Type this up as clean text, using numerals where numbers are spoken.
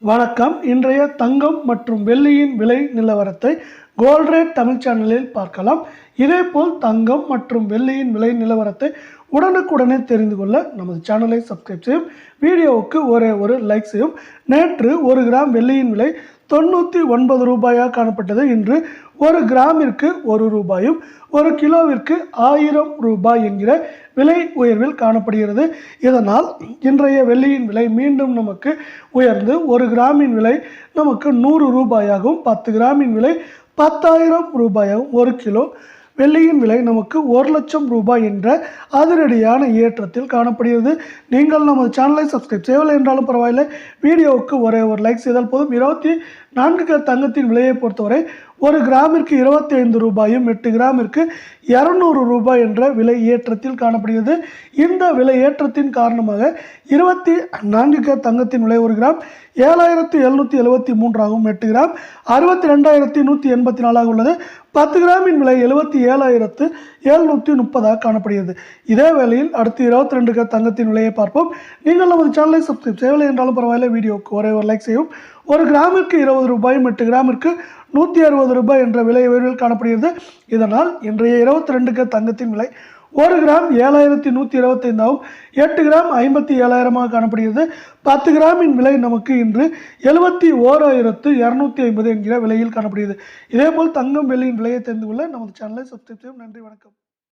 வணக்கம். இன்றைய தங்கம் மற்றும் வெள்ளியின் விலை நிலவரத்தை கோல்ட் ரேட் தமிழ் சேனலில் பார்க்கலாம். இதேபோல் தங்கம் மற்றும் வெள்ளியின் விலை நிலவரத்தை உடனுக்குடனே தெரிந்து கொள்ள நமது சேனலை சப்ஸ்கிரைப் செய்யும், வீடியோவுக்கு ஒரு லைக் செய்யும். நேற்று 1 கிராம் வெள்ளியின் விலை 99 ரூபாயாக காணப்பட்டது. இன்று 1 கிராமிற்கு 1 ரூபாயும் 1 கிலோவிற்கு 1000 ரூபாய் என்கிற விலை உயர்வில் காணப்படுகிறது. இதனால் இன்றைய வெள்ளியின் விலை மீண்டும் நமக்கு உயர்ந்து 1 கிராமின் விலை நமக்கு 100 ரூபாயாகவும் 10 கிராமின் விலை 10,000 ரூபாயாகவும் 1 கிலோ வெள்ளியின் விலை நமக்கு 1 லட்சம் ரூபாய் என்ற அதிரடியான ஏற்றத்தில் காணப்படுகிறது. நீங்கள் நமது சேனலை சப்ஸ்கிரைப் செய்யவில்லை என்றாலும் பரவாயில்லை, வீடியோவுக்கு ஒரு லைக் செய்தால் போதும். 24 தங்கத்தின் விலையை பொறுத்தவரை 1 கிராமிற்கு 25 ரூபாயும் 8 கிராமிற்கு 200 ரூபாய் என்ற விலை ஏற்றத்தில் காணப்படுகிறது. இந்த விலை ஏற்றத்தின் காரணமாக 24 தங்கத்தின் விலை 1 கிராம் 7,773 ஆகும். 8 கிராம் 62,184 உள்ளது. 10 கிராமின் விலை 77,730 காணப்படுகிறது. இதே வேளையில் அடுத்து 22 தங்கத்தின் விலையை பார்ப்போம். நீங்கள் நமது சேனலை சப்ஸ்கிரைப் செய்யவில்லை என்றாலும் பரவாயில்லை, வீடியோவுக்கு ஒரு லைக் செய்யும். 1 கிராமிற்கு 20 ரூபாயும் 8 கிராமிற்கு 160 ரூபாய் என்ற விலை உயர்வில் காணப்படுகிறது. இதனால் இன்றைய 22 தங்கத்தின் விலை 1 கிராம் 7,125 ஆகும். 8 கிராம் 57,000 காணப்படுகிறது. 10 கிராமின் விலை நமக்கு இன்று 71,250 என்கிற விலையில் காணப்படுகிறது. இதேபோல் தங்கம் வெள்ளியின் விலையை தெரிந்து கொள்ள நமது சேனலை சப்ஸ்கிரைப் செய்யும். நன்றி, வணக்கம்.